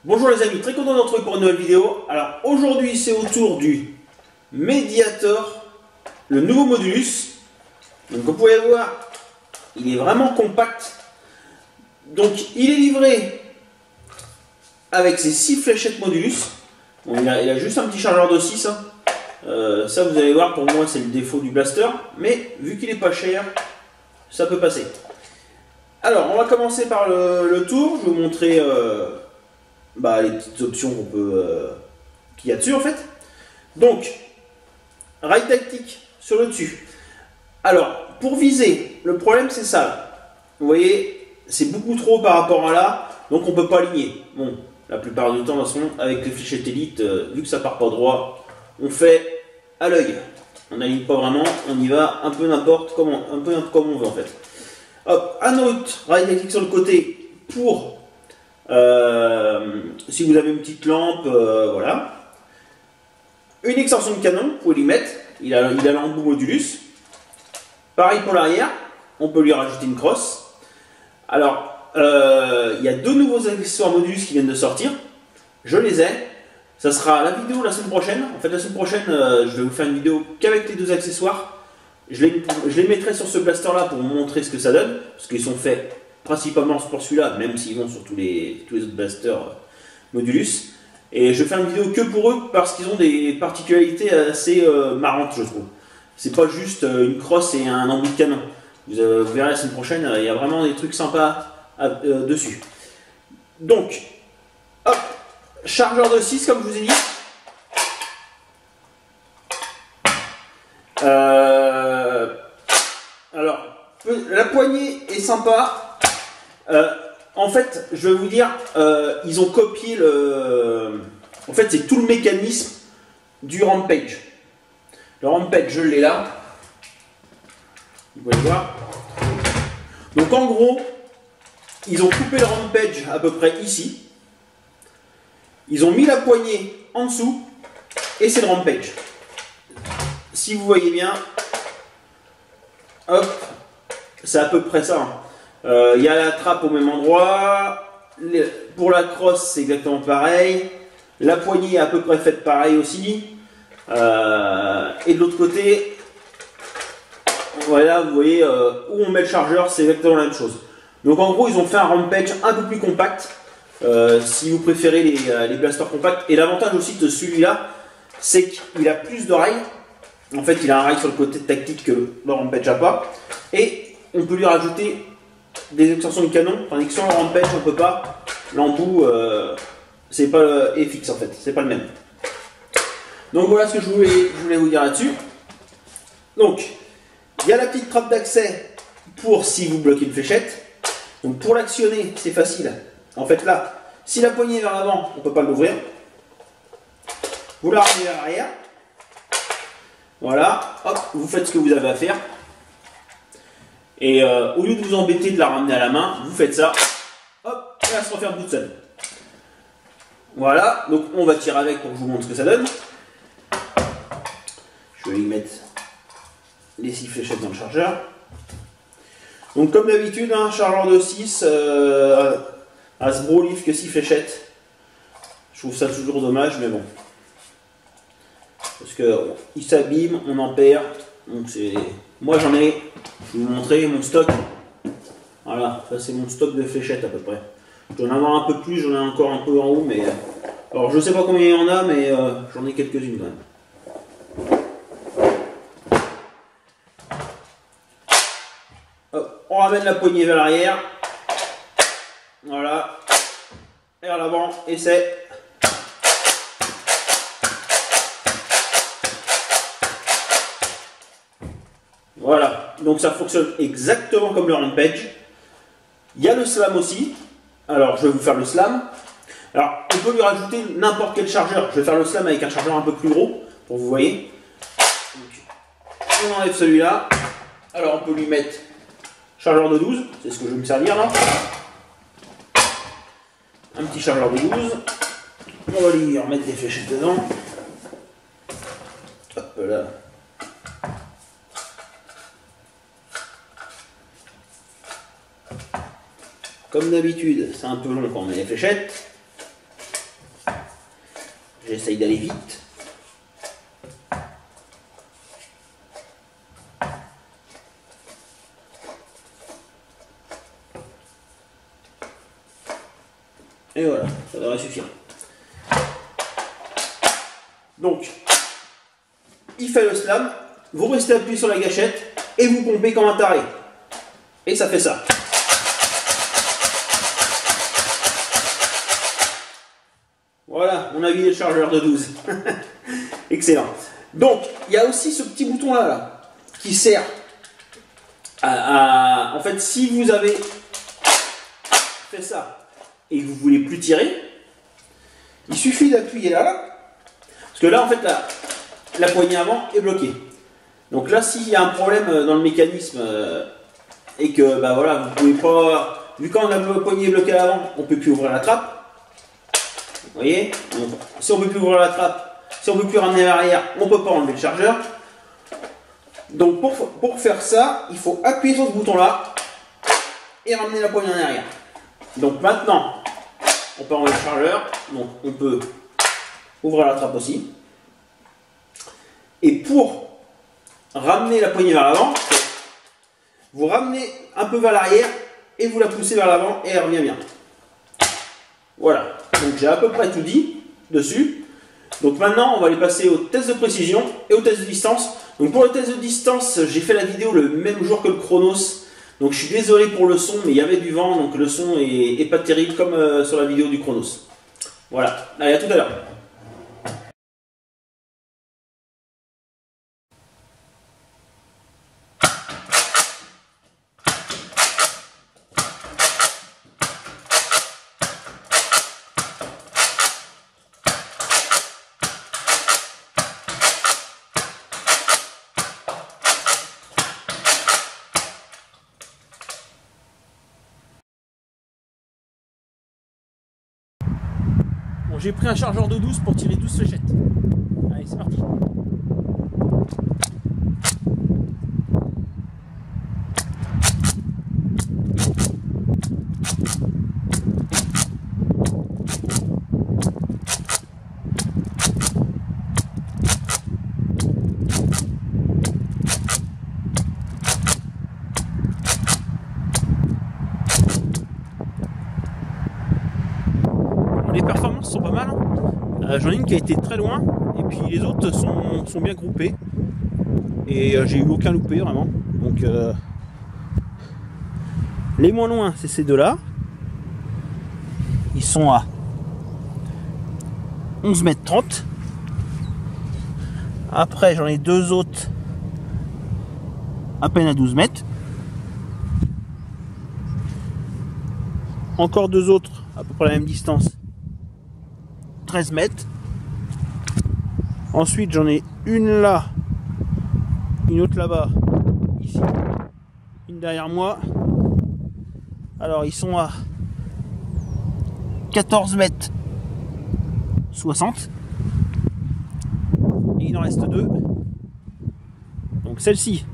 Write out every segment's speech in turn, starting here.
Bonjour les amis, très content de vous retrouver pour une nouvelle vidéo. Alors aujourd'hui c'est au tour du Mediator, le nouveau Modulus. Donc vous pouvez voir, il est vraiment compact. Donc il est livré avec ses 6 fléchettes Modulus. Bon, il a juste un petit chargeur de 6. Ça vous allez voir, pour moi c'est le défaut du blaster. Mais vu qu'il est pas cher, ça peut passer. Alors on va commencer par le tour. Je vais vous montrer les petites options qu'on peut qu'il y a dessus en fait. Donc rail tactique sur le dessus. Alors pour viser, le problème c'est ça. Vous voyez, c'est beaucoup trop par rapport à là, donc on peut pas aligner. Bon, la plupart du temps, avec les fléchettes élite, vu que ça part pas droit, on fait à l'œil. On n'aligne pas vraiment, on y va un peu n'importe comment, un peu comme on veut en fait. Hop, un autre rail tactique sur le côté pour si vous avez une petite lampe, voilà. Une extension de canon, vous pouvez l'y mettre. Il a l'embout Modulus. Pareil pour l'arrière, on peut lui rajouter une crosse. Alors, il y a 2 nouveaux accessoires Modulus qui viennent de sortir. Je les ai. Ça sera la vidéo la semaine prochaine. En fait, la semaine prochaine, je vais vous faire une vidéo qu'avec les 2 accessoires. Je les mettrai sur ce blaster là pour vous montrer ce que ça donne. Parce qu'ils sont faits principalement pour celui-là, même s'ils vont sur tous les autres blasters Modulus. Et je vais faire une vidéo que pour eux parce qu'ils ont des particularités assez marrantes, je trouve. C'est pas juste une crosse et un embout de canon. Vous verrez la semaine prochaine, il y a vraiment des trucs sympas dessus. Donc, hop, chargeur de 6 comme je vous ai dit. Alors, la poignée est sympa. En fait, je vais vous dire, ils ont copié le... En fait, c'est tout le mécanisme du Rampage. Le Rampage, je l'ai là. Vous pouvez voir. Donc en gros, ils ont coupé le Rampage à peu près ici. Ils ont mis la poignée en dessous. Et c'est le Rampage. Si vous voyez bien, hop, c'est à peu près ça. Il y a la trappe au même endroit. Pour la crosse, c'est exactement pareil. La poignée est à peu près faite pareil aussi. Et de l'autre côté, voilà, vous voyez où on met le chargeur, c'est exactement la même chose. Donc en gros, ils ont fait un Rampage un peu plus compact. Si vous préférez les blasters compacts. Et l'avantage aussi de celui-là, c'est qu'il a plus de rails. En fait, il a un rail sur le côté tactique que le Rampage n'a pas. Et on peut lui rajouter des extensions de canon, tandis que sur le Rampage on peut pas. L'embout c'est pas est fixe en fait, c'est pas le même. Donc voilà ce que je voulais vous dire là-dessus. Donc il y a la petite trappe d'accès pour si vous bloquez une fléchette. Donc pour l'actionner c'est facile. En fait là, si la poignée est vers l'avant, on peut pas l'ouvrir. Vous la ramenez vers l'arrière. Voilà, hop, vous faites ce que vous avez à faire. Et au lieu de vous embêter de la ramener à la main, vous faites ça, hop, et elle se referme toute seule. Voilà, donc on va tirer avec pour que je vous montre ce que ça donne. Je vais y mettre les 6 fléchettes dans le chargeur. Donc comme d'habitude, un chargeur de 6 Hasbro livre que 6 fléchettes. Je trouve ça toujours dommage, mais bon. Parce que il s'abîme, on en perd. Donc c'est. Moi j'en ai. Je vais vous montrer mon stock. Voilà, ça c'est mon stock de fléchettes à peu près. Je dois en avoir un peu plus, j'en ai encore un peu en haut, mais. Alors je sais pas combien il y en a, mais j'en ai quelques-unes quand même. Hop, on ramène la poignée vers l'arrière. Voilà. Vers l'avant, et c'est. Voilà, donc ça fonctionne exactement comme le Rampage. Il y a le slam aussi. Alors je vais vous faire le slam. Alors on peut lui rajouter n'importe quel chargeur. Je vais faire le slam avec un chargeur un peu plus gros pour vous voyez. Donc, on enlève celui-là. Alors on peut lui mettre chargeur de 12. C'est ce que je vais me servir là. Un petit chargeur de 12. On va lui remettre des fléchettes dedans. Hop là. Comme d'habitude, c'est un peu long quand on met les fléchettes. J'essaye d'aller vite. Et voilà, ça devrait suffire. Donc, il fait le slam, vous restez appuyé sur la gâchette et vous pompez comme un taré. Et ça fait ça. Voilà, on a vidé le chargeur de 12. Excellent. Donc, il y a aussi ce petit bouton là, qui sert en fait, si vous avez fait ça et que vous voulez plus tirer, il suffit d'appuyer là. Parce que là, en fait, la poignée avant est bloquée. Donc là, s'il y a un problème dans le mécanisme et que, bah voilà, vous pouvez pas... Vu quand la poignée est bloquée à l'avant, on ne peut plus ouvrir la trappe. Vous voyez? Donc, si on ne peut plus ouvrir la trappe, si on ne peut plus ramener à l'arrière, on ne peut pas enlever le chargeur. Donc pour faire ça, il faut appuyer sur ce bouton-là et ramener la poignée en arrière. Donc maintenant, on peut enlever le chargeur. Donc on peut ouvrir la trappe aussi. Et pour ramener la poignée vers l'avant, vous ramenez un peu vers l'arrière et vous la poussez vers l'avant et elle revient bien. Voilà, donc j'ai à peu près tout dit dessus. Donc maintenant on va aller passer au test de précision et au test de distance. Donc pour le test de distance, j'ai fait la vidéo le même jour que le chronos. Donc je suis désolé pour le son, mais il y avait du vent, donc le son est pas terrible comme sur la vidéo du chronos. Voilà, allez, à tout à l'heure. Bon, j'ai pris un chargeur de 12 pour tirer 12 fléchettes. Allez, c'est parti. Les performances sont pas mal. J'en ai une qui a été très loin et puis les autres sont bien groupés. Et j'ai eu aucun loupé vraiment. Donc les moins loin, c'est ces deux-là. Ils sont à 11,30 m. Après, j'en ai deux autres à peine à 12 mètres. Encore deux autres à peu près la même distance, 13 mètres. Ensuite, j'en ai une là, une autre là-bas, ici, une derrière moi. Alors, ils sont à 14 mètres 60. Et il en reste deux. Donc, celle-ci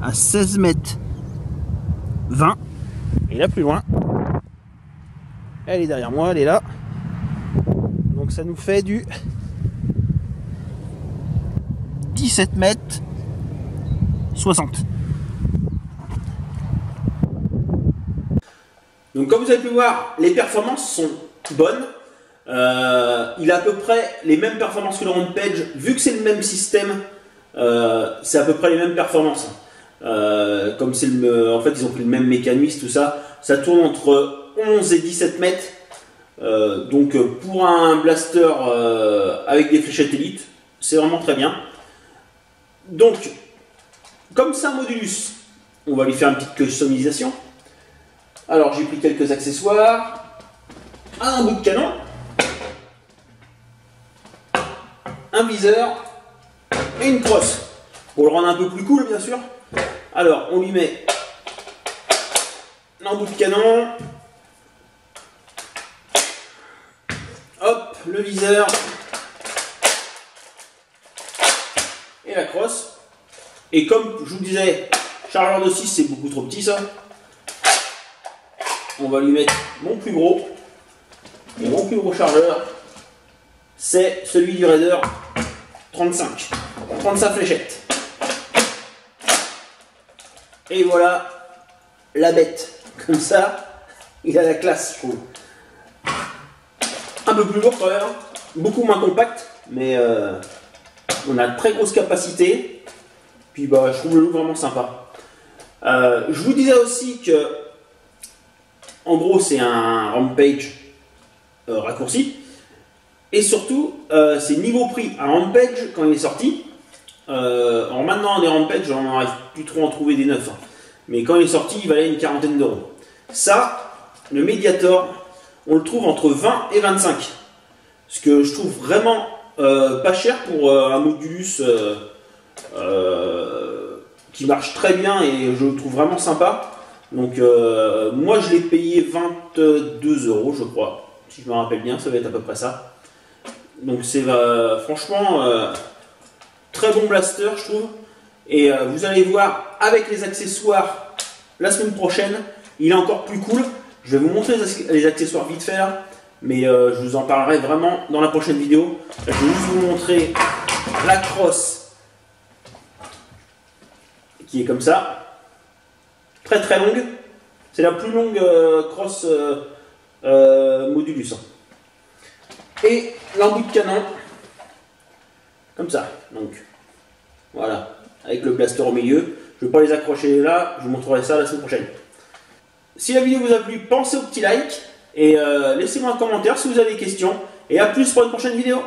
à 16 mètres 20. Et là, plus loin, elle est derrière moi, elle est là. Donc ça nous fait du 17 mètres 60. Donc comme vous avez pu voir, les performances sont bonnes. Il a à peu près les mêmes performances que le Rampage. Vu que c'est le même système, c'est à peu près les mêmes performances. Comme c'est en fait ils ont pris le même mécanisme, tout ça. Ça tourne entre 11 et 17 mètres. Donc pour un blaster avec des fléchettes élite, c'est vraiment très bien. Donc, comme c'est un Modulus, on va lui faire une petite customisation. Alors j'ai pris quelques accessoires, un bout de canon, un viseur et une crosse. Pour le rendre un peu plus cool, bien sûr. Alors on lui met l'embout de canon. Hop, le viseur et la crosse. Et comme je vous disais, chargeur de 6 c'est beaucoup trop petit ça. On va lui mettre mon plus gros. Et mon plus gros chargeur, c'est celui du Raider 35 fléchettes. Et voilà la bête. Comme ça, il a la classe, je trouve. Un peu plus lourd quand même, beaucoup moins compact, mais on a de très grosse capacité. Puis bah, je trouve le look vraiment sympa. Je vous disais aussi que, en gros, c'est un Rampage raccourci. Et surtout, c'est niveau prix. Un Rampage, quand il est sorti, alors maintenant, des Rampage, j'en arrive plus trop à en trouver des neufs. Hein. Mais quand il est sorti, il valait une quarantaine d'euros. Ça, le Mediator, on le trouve entre 20 et 25. Ce que je trouve vraiment pas cher pour un Modulus qui marche très bien et je le trouve vraiment sympa. Donc moi je l'ai payé 22 euros je crois. Si je me rappelle bien, ça va être à peu près ça. Donc c'est franchement très bon blaster je trouve. Et vous allez voir avec les accessoires la semaine prochaine, il est encore plus cool. Je vais vous montrer les accessoires vite fait là, mais je vous en parlerai vraiment dans la prochaine vidéo. Je vais juste vous montrer la crosse qui est comme ça, très très longue. C'est la plus longue crosse Modulus. Et l'embout de canon, comme ça. Donc voilà, avec le blaster au milieu. Je ne vais pas les accrocher là, je vous montrerai ça la semaine prochaine. Si la vidéo vous a plu, pensez au petit like et laissez-moi un commentaire si vous avez des questions. Et à plus pour une prochaine vidéo.